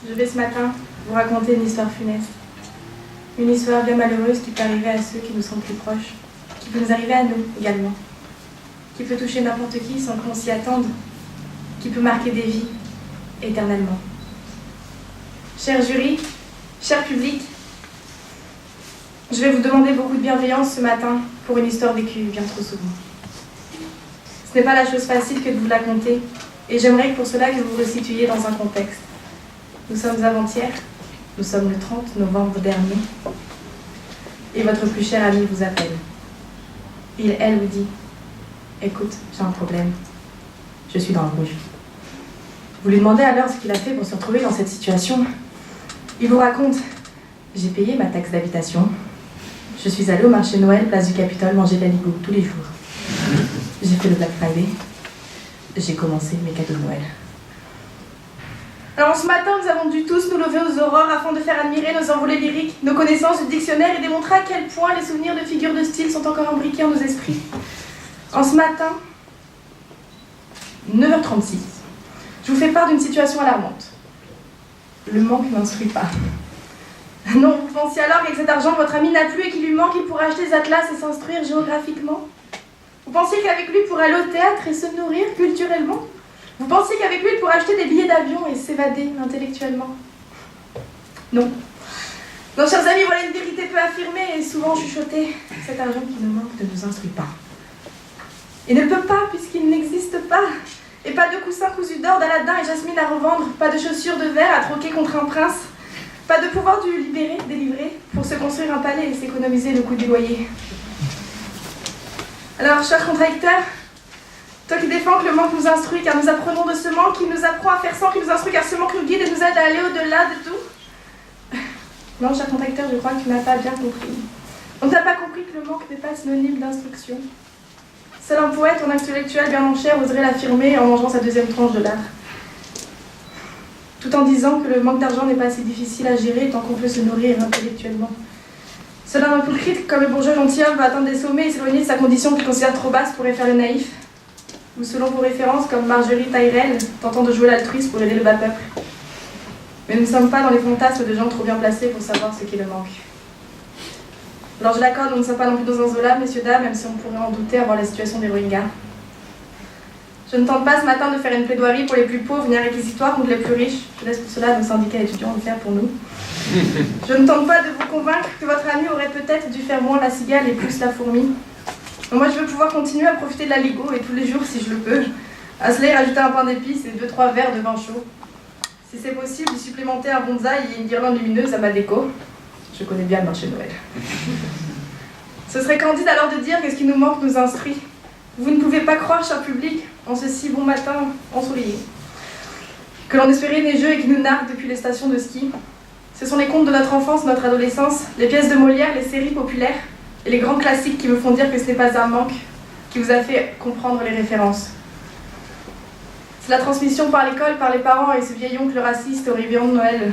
Je vais ce matin vous raconter une histoire funeste. Une histoire bien malheureuse qui peut arriver à ceux qui nous sont plus proches, qui peut nous arriver à nous également, qui peut toucher n'importe qui sans qu'on s'y attende, qui peut marquer des vies éternellement. Cher jury, cher public, je vais vous demander beaucoup de bienveillance ce matin pour une histoire vécue bien trop souvent. Ce n'est pas la chose facile que de vous la conter, et j'aimerais que pour cela que vous vous resituiez dans un contexte. Nous sommes avant-hier, nous sommes le 30 novembre dernier, et votre plus cher ami vous appelle. Elle vous dit « Écoute, j'ai un problème, je suis dans le rouge ». Vous lui demandez alors ce qu'il a fait pour se retrouver dans cette situation. Il vous raconte « J'ai payé ma taxe d'habitation, je suis allé au marché Noël, place du Capitole, manger de la Ligo tous les jours. J'ai fait le Black Friday, j'ai commencé mes cadeaux de Noël. » Alors ce matin, nous avons dû tous nous lever aux aurores afin de faire admirer nos envolées lyriques, nos connaissances du dictionnaire et démontrer à quel point les souvenirs de figures de style sont encore imbriqués en nos esprits. En ce matin, 9h36, je vous fais part d'une situation alarmante. Le manque n'instruit pas. Non, vous pensiez alors qu'avec cet argent, votre ami n'a plus et qu'il lui manque, il pourra acheter des atlas et s'instruire géographiquement? Vous pensiez qu'avec lui, il pourrait aller au théâtre et se nourrir culturellement? Vous pensiez qu'avec lui, il pourrait acheter des billets d'avion et s'évader intellectuellement? Non. Non, chers amis, voilà une vérité peu affirmée et souvent chuchotée. Cet argent qui nous manque ne nous instruit pas. Il ne peut pas, puisqu'il n'existe pas. Et pas de coussin cousu d'or d'Aladin et Jasmine à revendre, pas de chaussures de verre à troquer contre un prince, pas de pouvoir du délivrer, pour se construire un palais et s'économiser le coût du loyer. Alors, cher contradicteur, toi qui défends que le manque nous instruit, car nous apprenons de ce manque, il nous apprend à faire sans, qu'il nous instruit, car ce manque nous guide et nous aide à aller au-delà de tout. Non, cher contradicteur, je crois que tu n'as pas bien compris. On ne t'a pas compris que le manque n'est pas synonyme d'instruction. Seul un poète, un intellectuel bien en chair, oserait l'affirmer en mangeant sa deuxième tranche de lard. Tout en disant que le manque d'argent n'est pas si difficile à gérer tant qu'on peut se nourrir intellectuellement. Seul un hypocrite comme le bourgeois gentilhomme va atteindre des sommets et s'éloigner de sa condition qu'il considère trop basse pourrait faire le naïf. Ou selon vos références, comme Marjorie Tyrell, tentant de jouer l'altruiste pour aider le bas peuple. Mais nous ne sommes pas dans les fantasmes de gens trop bien placés pour savoir ce qu'est le manque. Alors je l'accorde, nous ne sommes pas non plus dans un Zola, messieurs, dames, même si on pourrait en douter à voir la situation des Rohingyas. Je ne tente pas ce matin de faire une plaidoirie pour les plus pauvres ni un réquisitoire contre les plus riches. Je laisse pour cela nos syndicats étudiants le faire pour nous. Je ne tente pas de vous convaincre que votre ami aurait peut-être dû faire moins la cigale et plus la fourmi. Moi, je veux pouvoir continuer à profiter de la Ligo et tous les jours, si je le peux, à cela y rajouter un pain d'épices et 2-3 verres de vin chaud. Si c'est possible, y supplémenter un bonsaï et une guirlande lumineuse à ma déco. Je connais bien le marché Noël. Ce serait candide alors de dire que ce qui nous manque nous instruit. Vous ne pouvez pas croire, cher public, en ce si bon matin ensoleillé, que l'on espérait neigeux et qui nous nargue depuis les stations de ski. Ce sont les contes de notre enfance, notre adolescence, les pièces de Molière, les séries populaires, et les grands classiques qui me font dire que ce n'est pas un manque qui vous a fait comprendre les références. C'est la transmission par l'école, par les parents et ce vieil oncle raciste au réveillon de Noël.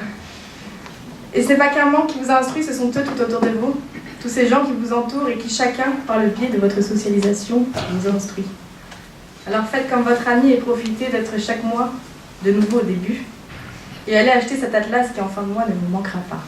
Et ce n'est pas qu'un manque qui vous a instruit, ce sont eux tout autour de vous, tous ces gens qui vous entourent et qui chacun, par le biais de votre socialisation, vous instruit. Alors faites comme votre ami et profitez d'être chaque mois de nouveau au début et allez acheter cet atlas qui en fin de mois ne vous manquera pas.